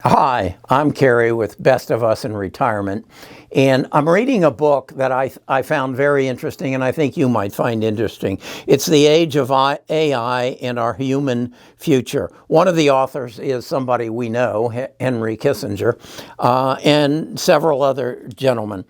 Hi, I'm Kerry with Best of Us in Retirement, and I'm reading a book that I found very interesting, and I think you might find interesting. It's The Age of AI and Our Human Future. One of the authors is somebody we know, Henry Kissinger, and several other gentlemen.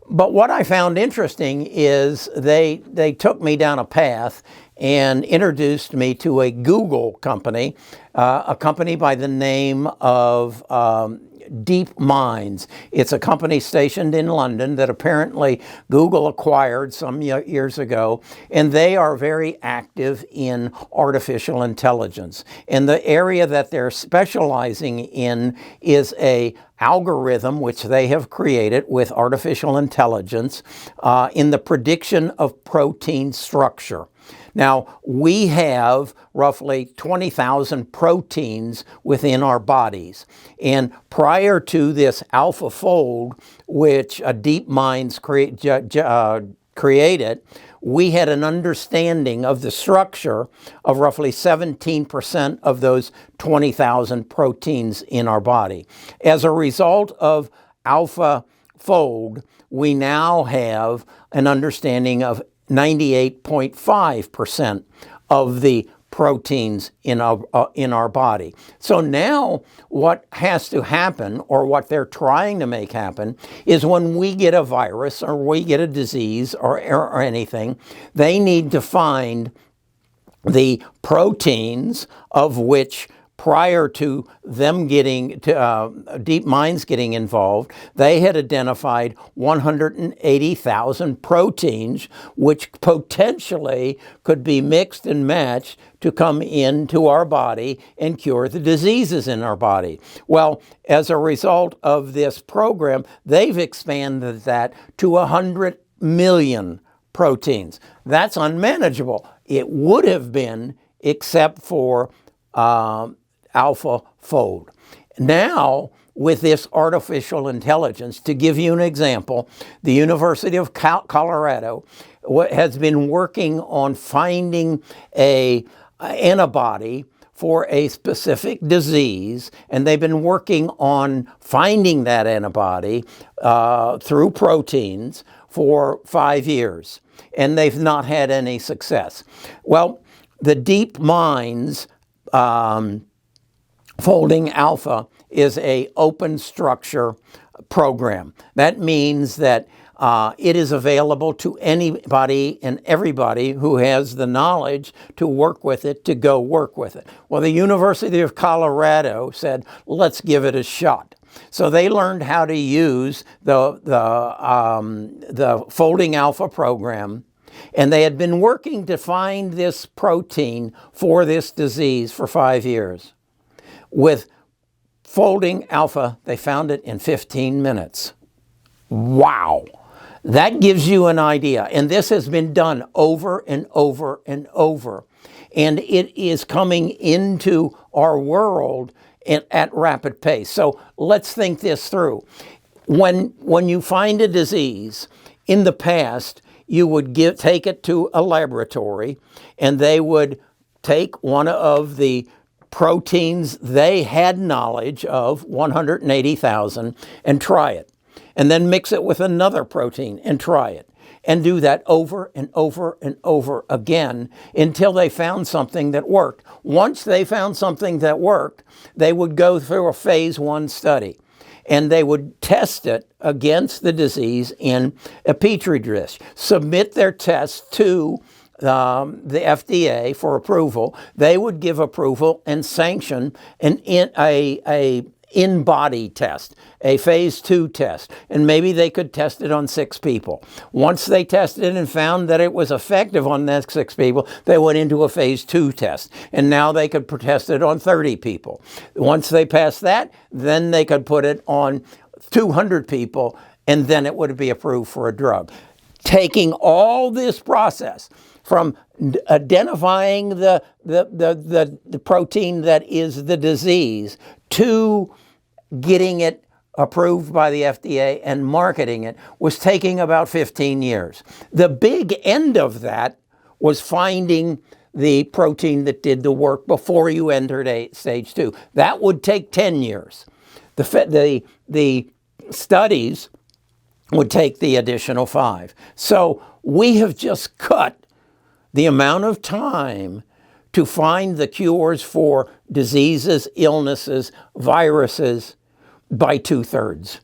But what I found interesting is they took me down a path and introduced me to a Google company, a company by the name of DeepMinds. It's a company stationed in London that apparently Google acquired some years ago, and they are very active in artificial intelligence. And the area that they're specializing in is a algorithm which they have created with artificial intelligence in the prediction of protein structure. Now, we have roughly 20,000 proteins within our bodies. And prior to this AlphaFold, which DeepMinds created, we had an understanding of the structure of roughly 17% of those 20,000 proteins in our body. As a result of AlphaFold, we now have an understanding of 98.5% of the proteins in our body. So now what has to happen, or what they're trying to make happen, is when we get a virus or we get a disease or anything, they need to find the proteins of which, prior to them getting to DeepMinds getting involved, they had identified 180,000 proteins which potentially could be mixed and matched to come into our body and cure the diseases in our body. Well, as a result of this program, they've expanded that to 100 million proteins. That's unmanageable. It would have been, except for AlphaFold. Now, with this artificial intelligence, to give you an example, the University of Colorado has been working on finding an antibody for a specific disease, and they've been working on finding that antibody through proteins for 5 years, and they've not had any success. Well, the DeepMinds Folding Alpha is an open structure program. That means that it is available to anybody and everybody who has the knowledge to work with it, to go work with it. Well, the University of Colorado said, let's give it a shot. So they learned how to use the Folding Alpha program, and they had been working to find this protein for this disease for 5 years. With Folding Alpha, they found it in 15 minutes. Wow. That gives you an idea. And this has been done over and over and over. And it is coming into our world at rapid pace. So let's think this through. When you find a disease, in the past, you would take it to a laboratory, and they would take one of the proteins they had knowledge of, 180,000, and try it. And then mix it with another protein and try it. And do that over and over and over again until they found something that worked. Once they found something that worked, they would go through a phase 1 study. And they would test it against the disease in a petri dish, submit their test to the FDA for approval. They would give approval and sanction an in-body test, a phase 2 test, and maybe they could test it on 6 people. Once they tested it and found that it was effective on that 6 people, they went into a phase 2 test, and now they could test it on 30 people. Once they passed that, then they could put it on 200 people, and then it would be approved for a drug. Taking all this process from identifying the protein that is the disease to getting it approved by the FDA and marketing it was taking about 15 years. The big end of that was finding the protein that did the work before you entered stage 2. That would take 10 years. The studies would take the additional 5. So we have just cut the amount of time to find the cures for diseases, illnesses, viruses by 2/3.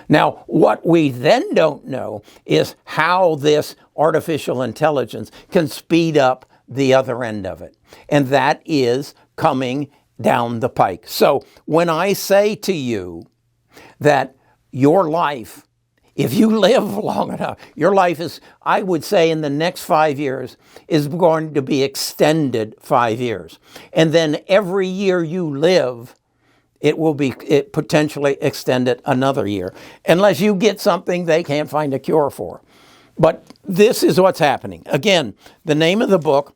Now, what we then don't know is how this artificial intelligence can speed up the other end of it. And that is coming down the pike. So when I say to you that your life, if you live long enough, your life is, I would say in the next 5 years, is going to be extended 5 years. And then every year you live, it will be potentially extended another year, unless you get something they can't find a cure for. But this is what's happening. Again, the name of the book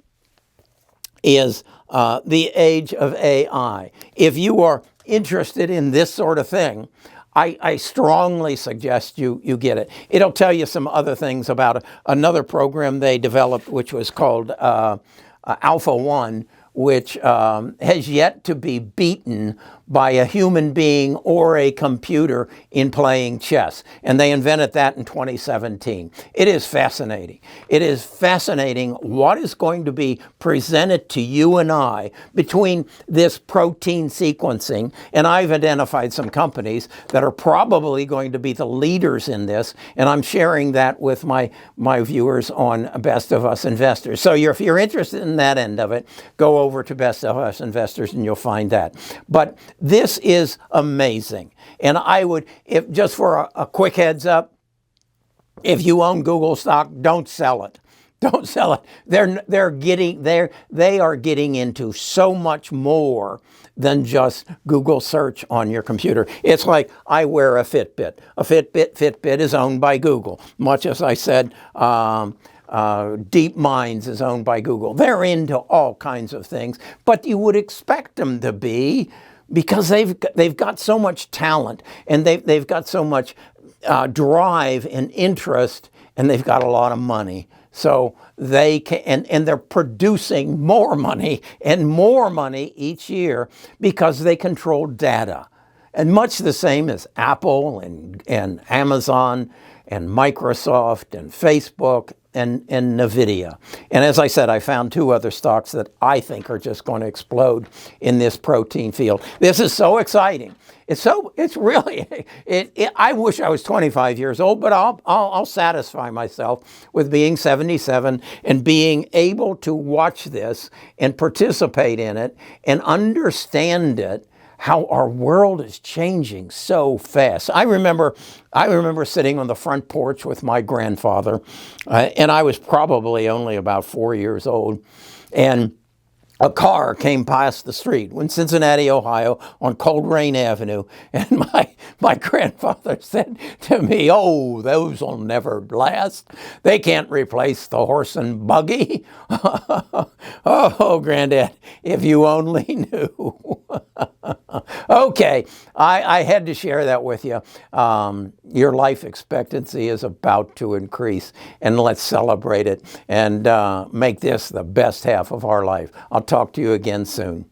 is The Age of AI. If you are interested in this sort of thing, I strongly suggest you get it. It'll tell you some other things about another program they developed, which was called Alpha 1, which has yet to be beaten by a human being or a computer in playing chess. And they invented that in 2017. It is fascinating. It is fascinating what is going to be presented to you and I between this protein sequencing. And I've identified some companies that are probably going to be the leaders in this. And I'm sharing that with my viewers on Best of Us Investors. So if you're interested in that end of it, go over to Best of Us Investors and you'll find that. But this is amazing. And I would, if just for a quick heads up, if you own Google stock, don't sell it. Don't sell it. They are getting into so much more than just Google search on your computer. It's like I wear a Fitbit. Fitbit is owned by Google. Much as I said, Deep Minds is owned by Google. They're into all kinds of things, but you would expect them to be, because they've got so much talent, and they've got so much drive and interest, and they've got a lot of money. So they can, and they're producing more money and more money each year because they control data. And much the same as Apple and Amazon and Microsoft and Facebook and NVIDIA. And as I said, I found 2 other stocks that I think are just going to explode in this protein field. This is so exciting. It's really, I wish I was 25 years old, but I'll satisfy myself with being 77 and being able to watch this and participate in it and understand it, how our world is changing so fast. I remember sitting on the front porch with my grandfather, and I was probably only about 4 years old, and a car came past the street in Cincinnati, Ohio, on Coleraine Avenue, and my grandfather said to me, "Oh, those will never last. They can't replace the horse and buggy." Oh, Granddad, if you only knew. Okay, I had to share that with you. Your life expectancy is about to increase, and let's celebrate it and make this the best half of our life. I'll talk to you again soon.